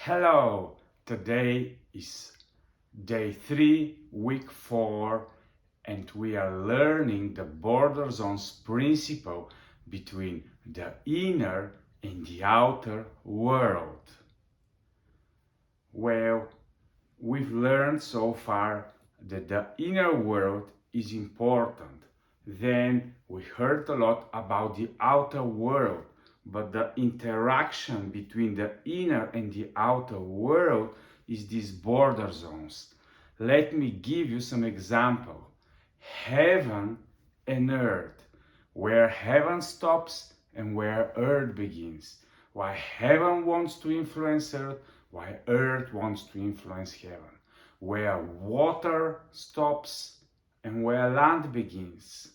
Hello, today is day 3, week 4, and we are learning the border zones principle between the inner and the outer world. Well, we've learned so far that the inner world is important. Then we heard a lot about the outer world, but the interaction between the inner and the outer world is these border zones. Let me give you some example. Heaven and earth, where heaven stops and where earth begins. Why heaven wants to influence earth, why earth wants to influence heaven. Where water stops and where land begins.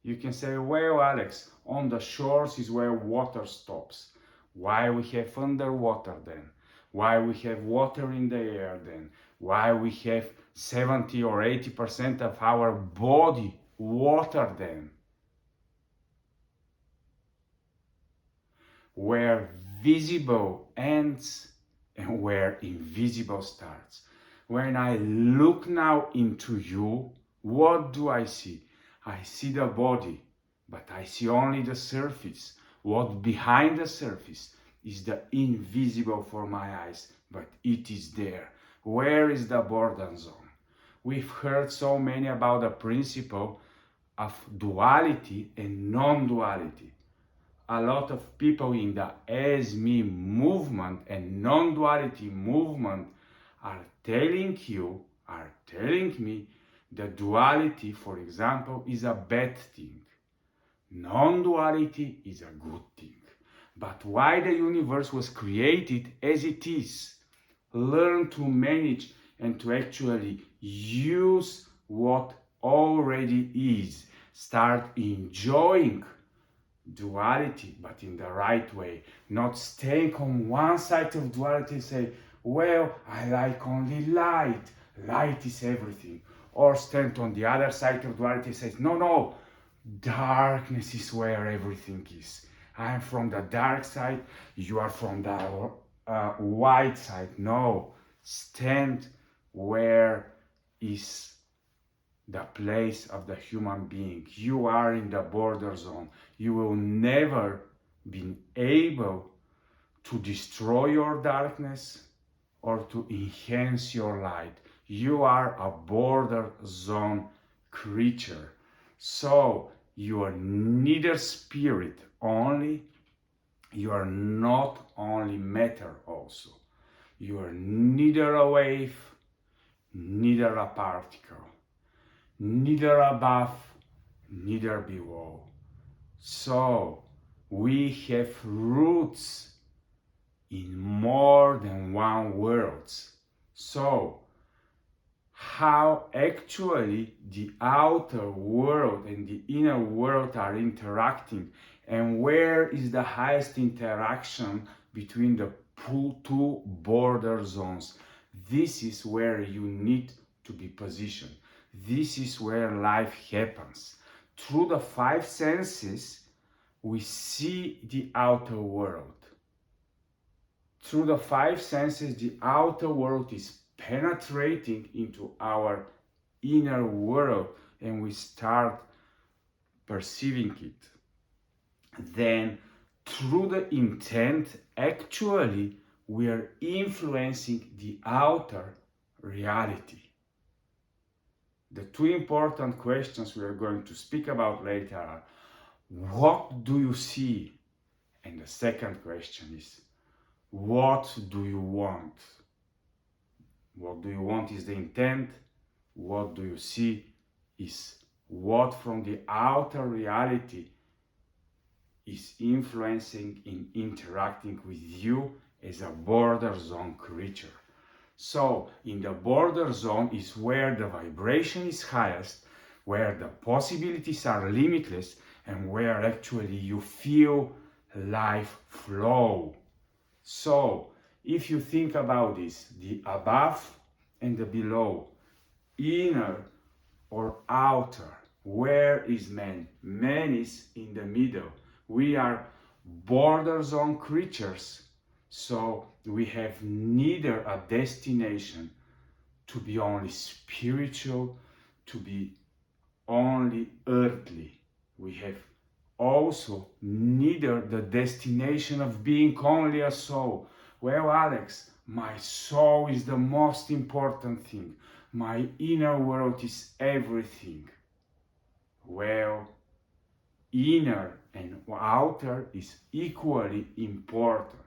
You can say, well, Alex, on the shores is where water stops. Why we have underwater then? Why we have water in the air then? Why we have 70 or 80% of our body water then? Where visible ends and where invisible starts. When I look now into you, what do I see? I see the body, but I see only the surface. What behind the surface is the invisible for my eyes, but it is there. Where is the border zone? We've heard so many about the principle of duality and non-duality. A lot of people in the as-me movement and non-duality movement are telling me that duality, for example, is a bad thing. Non-duality is a good thing. But why the universe was created as it is? Learn to manage and to actually use what already is. Start enjoying duality, but in the right way. Not staying on one side of duality and say, well, I like only light. Light is everything. Or stand on the other side of duality and say, no, darkness is where everything is. I am from the dark side, you are from the white side. No, stand where is the place of the human being. You are in the border zone. You will never be able to destroy your darkness or to enhance your light. You are a border zone creature. So you are neither spirit only, you are not only matter also. You are neither a wave, neither a particle, neither above, neither below. So we have roots in more than one world. So how actually the outer world and the inner world are interacting, and where is the highest interaction between the two border zones. This is where you need to be positioned. This is where life happens. Through the 5 senses, we see the outer world. Through the 5 senses, the outer world is penetrating into our inner world, and we start perceiving it. Then, through the intent, actually, we are influencing the outer reality. The 2 important questions we are going to speak about later are, what do you see? And the second question is, what do you want? What do you want is the intent. What do you see is what from the outer reality is influencing and interacting with you as a border zone creature. So in the border zone is where the vibration is highest, where the possibilities are limitless, and where actually you feel life flow. So if you think about this, the above and the below, inner or outer, where is man? Man is in the middle. We are border zone creatures. So we have neither a destination to be only spiritual, to be only earthly. We have also neither the destination of being only a soul. Well, Alex, my soul is the most important thing. My inner world is everything. Well, inner and outer is equally important.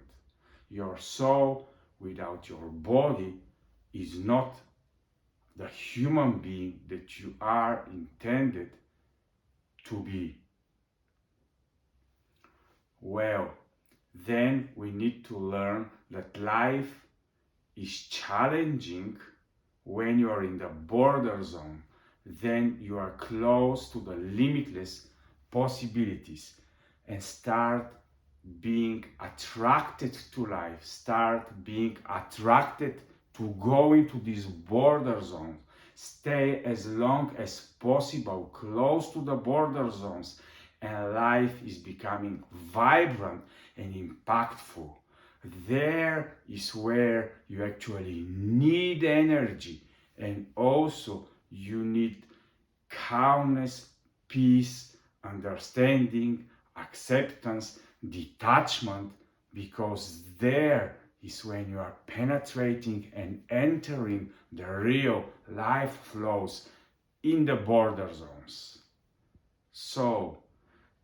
Your soul without your body is not the human being that you are intended to be. Well, then we need to learn that life is challenging when you are in the border zone. Then you are close to the limitless possibilities and start being attracted to life, start being attracted to go into this border zone. Stay as long as possible close to the border zones, and life is becoming vibrant and impactful. There is where you actually need energy, and also you need calmness, peace, understanding, acceptance, detachment, because there is when you are penetrating and entering the real life flows in the border zones. So,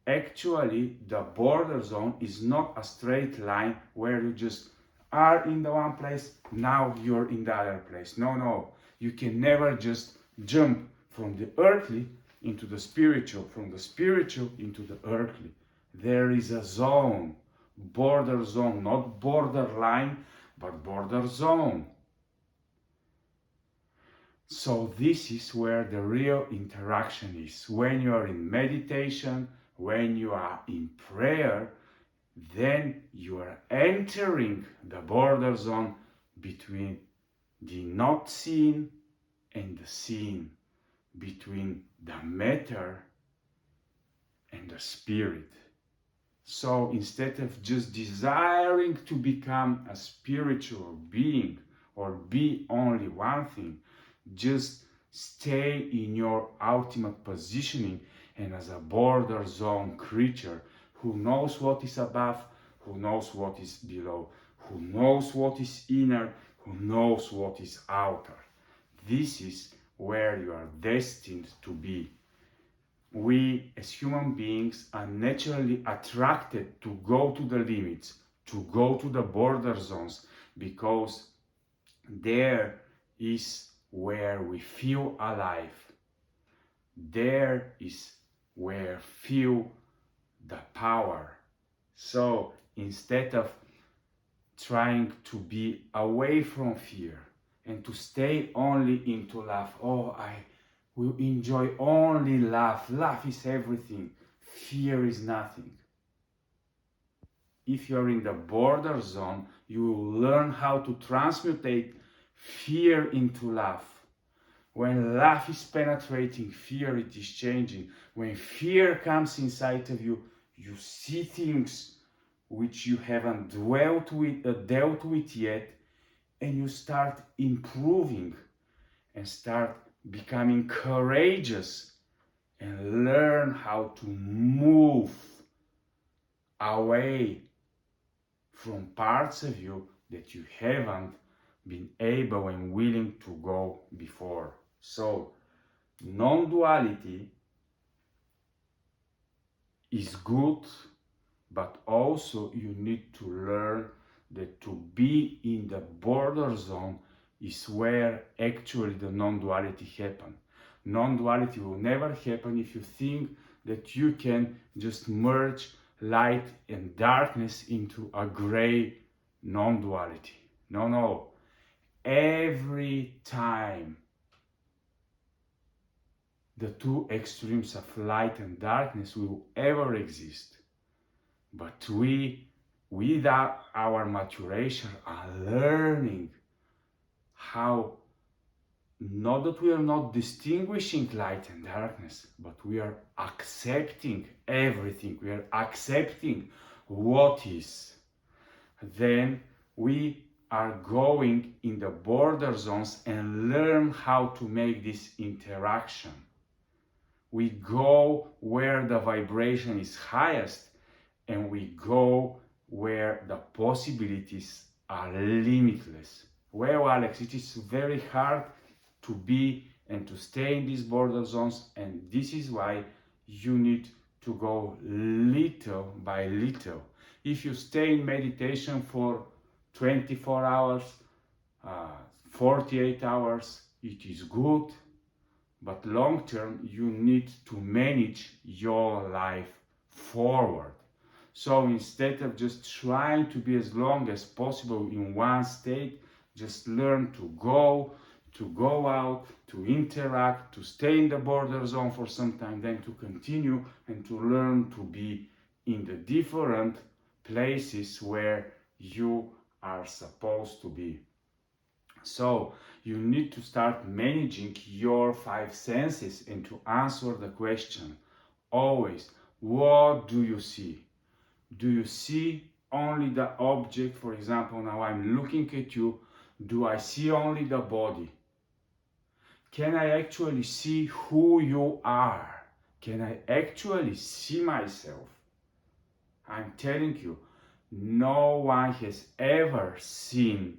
actually, the border zone is not a straight line where you just are in the one place, now you're in the other place. No, no, you can never just jump from the earthly into the spiritual, from the spiritual into the earthly. There is a zone, border zone, not borderline, but border zone. So this is where the real interaction is. When you are in meditation, when you are in prayer, then you are entering the border zone between the not seen and the seen, between the matter and the spirit. So instead of just desiring to become a spiritual being or be only one thing, just stay in your ultimate positioning and as a border zone creature who knows what is above, who knows what is below, who knows what is inner, who knows what is outer. This is where you are destined to be. We as human beings are naturally attracted to go to the limits, to go to the border zones, because there is where we feel alive. There is where feel the power. So instead of trying to be away from fear and to stay only into love, oh, I will enjoy only love. Love is everything. Fear is nothing. If you're in the border zone, you will learn how to transmutate fear into love. When love is penetrating fear, it is changing. When fear comes inside of you, you see things which you haven't dealt with yet, and you start improving and start becoming courageous and learn how to move away from parts of you that you haven't been able and willing to go before. So, non-duality is good, but also you need to learn that to be in the border zone is where actually the non-duality happens. Non-duality will never happen if you think that you can just merge light and darkness into a gray non-duality. No, no. Every time the two extremes of light and darkness will ever exist, but we, without our maturation, are learning how, not that we are not distinguishing light and darkness, but we are accepting everything. We are accepting what is. then we are going in the border zones and learn how to make this interaction. We go where the vibration is highest, and we go where the possibilities are limitless. Well, Alex, it is very hard to be and to stay in these border zones, and this is why you need to go little by little. If you stay in meditation for 24 hours, 48 hours, it is good, but long term you need to manage your life forward. So instead of just trying to be as long as possible in one state, just learn to go out, to interact, to stay in the border zone for some time, then to continue and to learn to be in the different places where you are supposed to be. So you need to start managing your five senses and to answer the question always, what do you see? Do you see only the object? For example, now I'm looking at you. Do I see only the body? Can I actually see who you are? Can I actually see myself? I'm telling you, no one has ever seen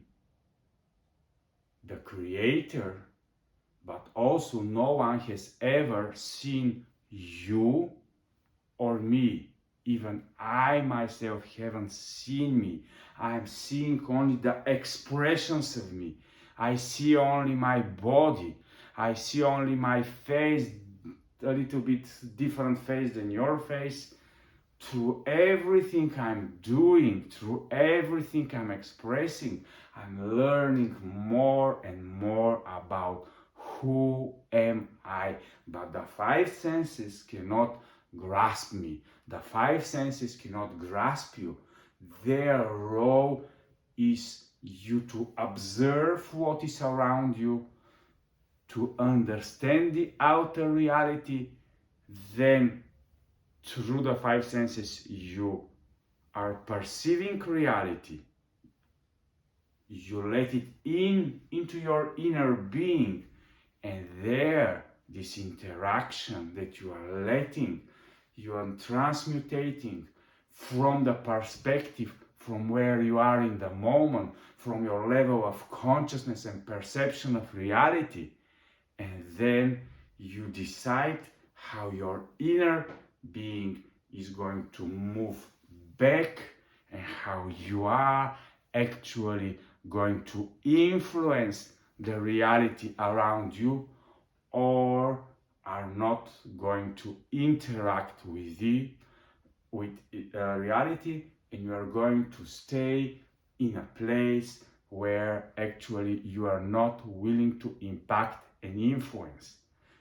the Creator, but also no one has ever seen you or me. Even I myself haven't seen me. I'm seeing only the expressions of me. I see only my body. I see only my face, a little bit different face than your face. Through everything I'm doing, through everything I'm expressing, I'm learning more and more about who am I. But the five senses cannot grasp me. The five senses cannot grasp you. Their role is you to observe what is around you, to understand the outer reality, then through the five senses you are perceiving reality. You let it into your inner being, and there, this interaction that you are letting, you are transmutating from the perspective from where you are in the moment, from your level of consciousness and perception of reality, and then you decide how your inner being is going to move back and how you are actually going to influence the reality around you, or are not going to interact with reality, and you are going to stay in a place where actually you are not willing to impact and influence.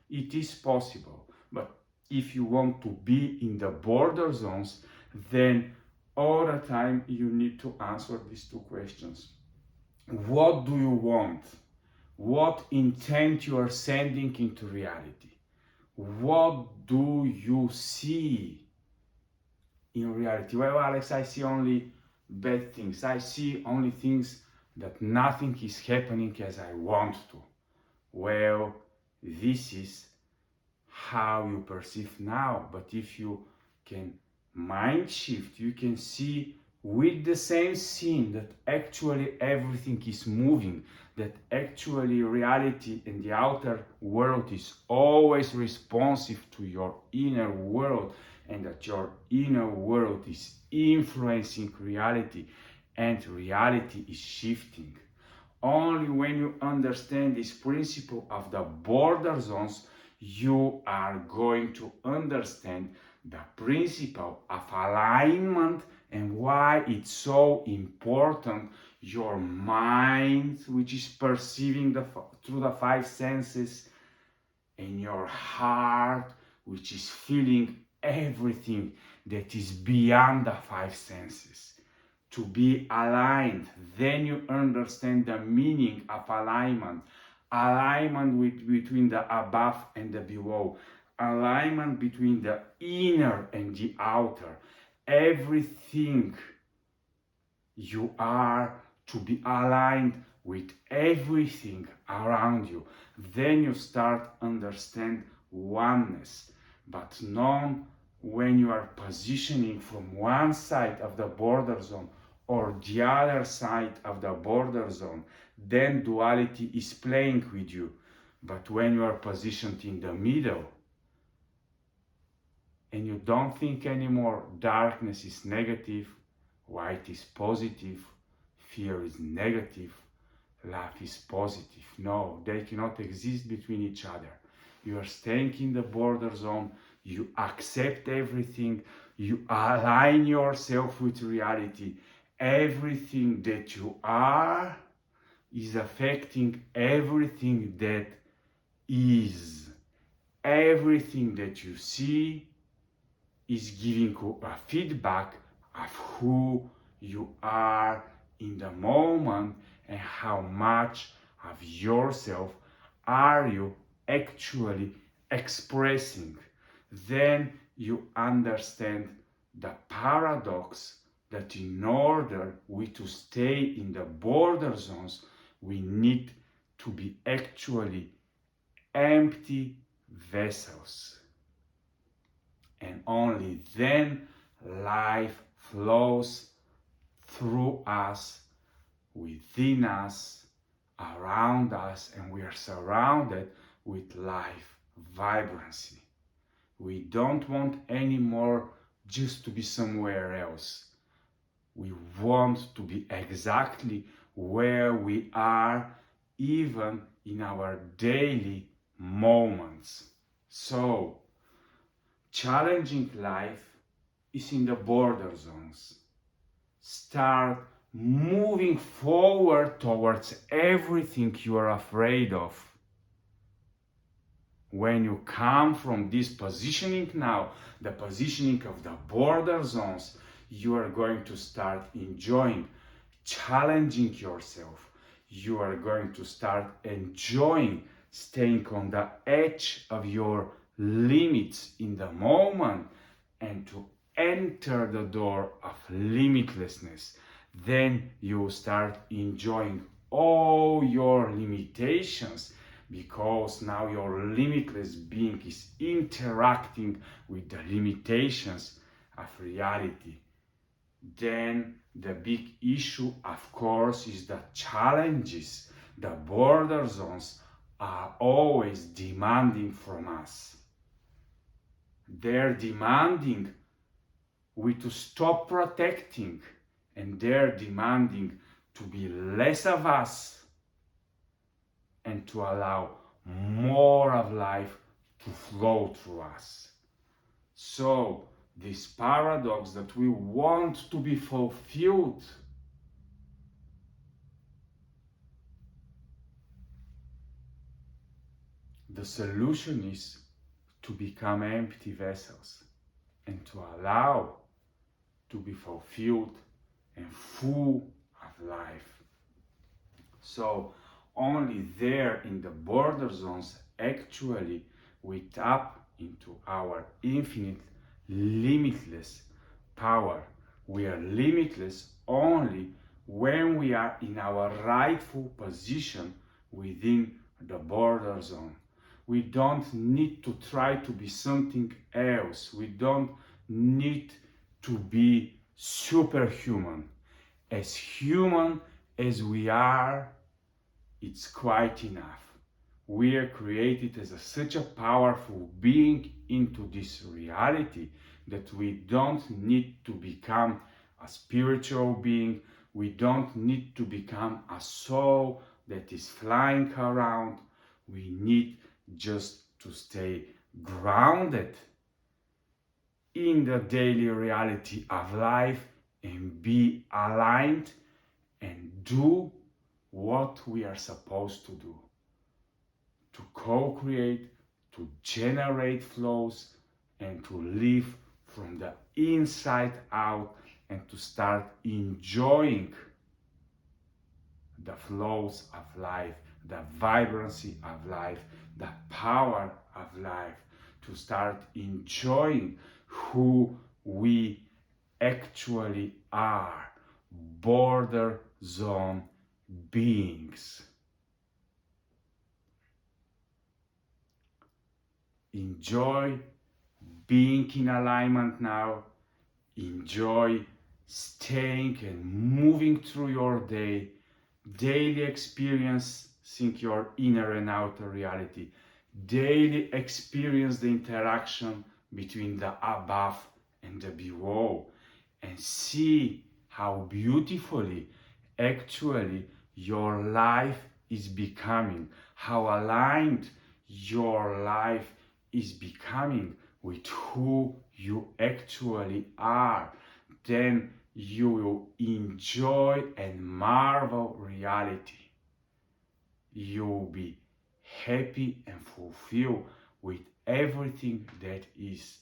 It is possible, but if you want to be in the border zones, then all the time you need to answer these two questions. What do you want? What intent you are sending into reality? What do you see in reality? Well, Alex, I see only bad things. I see only things that nothing is happening as I want to. Well, this is how you perceive now. But if you can mind shift, you can see with the same scene that actually everything is moving, that actually reality and the outer world is always responsive to your inner world, and that your inner world is influencing reality and reality is shifting. Only when you understand this principle of the border zones, you are going to understand the principle of alignment and why it's so important. Your mind, which is perceiving through the five senses, and your heart, which is feeling everything that is beyond the five senses. To be aligned, then you understand the meaning of alignment. Alignment between the above and the below. Alignment between the inner and the outer. Everything You are to be aligned with everything around you. Then you start understand oneness. But non when you are positioning from one side of the border zone or the other side of the border zone, then duality is playing with you. But when you are positioned in the middle and you don't think anymore darkness is negative, white is positive, fear is negative, love is positive. No, they cannot exist between each other. You are staying in the border zone, you accept everything, you align yourself with reality. Everything that you are is affecting everything that is. Everything that you see is giving you a feedback of who you are in the moment and how much of yourself are you actually expressing. Then you understand the paradox that in order we to stay in the border zones, we need to be actually empty vessels. And only then life flows through us, within us, around us, and we are surrounded with life vibrancy. We don't want anymore just to be somewhere else. We want to be exactly where we are, even in our daily moments. So, challenging life is in the border zones. Start moving forward towards everything you are afraid of. When you come from this positioning now, the positioning of the border zones, you are going to start enjoying, challenging yourself. You are going to start enjoying staying on the edge of your limits in the moment and to enter the door of limitlessness. Then you start enjoying all your limitations because now your limitless being is interacting with the limitations of reality. Then the big issue, of course, is the challenges. The border zones are always demanding from us. They're demanding we to stop protecting, and they're demanding to be less of us and to allow more of life to flow through us. So, this paradox that we want to be fulfilled, the solution is to become empty vessels and to allow to be fulfilled and full of life. So only there in the border zones actually we tap into our infinite, limitless power. We are limitless only when we are in our rightful position within the border zone. We don't need to try to be something else. We don't need to be superhuman. As human as we are, it's quite enough. We are created as such a powerful being into this reality that we don't need to become a spiritual being. We don't need to become a soul that is flying around. We need just to stay grounded in the daily reality of life and be aligned and do what we are supposed to do, to co-create, to generate flows, and to live from the inside out and to start enjoying the flows of life, the vibrancy of life, the power of life, to start enjoying who we actually are, border zone beings. Enjoy being in alignment now. Enjoy staying and moving through your day, daily experiencing your inner and outer reality, daily experience the interaction between the above and the below, and see how beautifully actually your life is becoming, how aligned your life is becoming with who you actually are. Then you will enjoy and marvel reality. You will be happy and fulfilled with everything that is,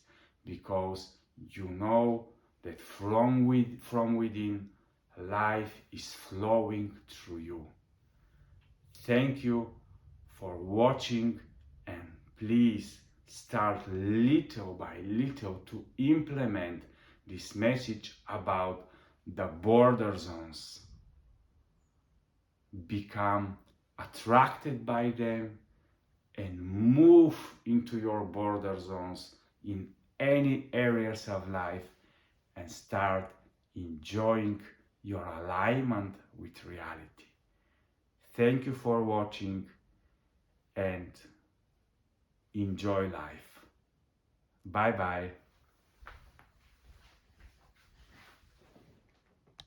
because you know that from within, life is flowing through you. Thank you for watching, and please start little by little to implement this message about the border zones. Become attracted by them and move into your border zones in any areas of life, and start enjoying your alignment with reality. Thank you for watching, and enjoy life. Bye bye.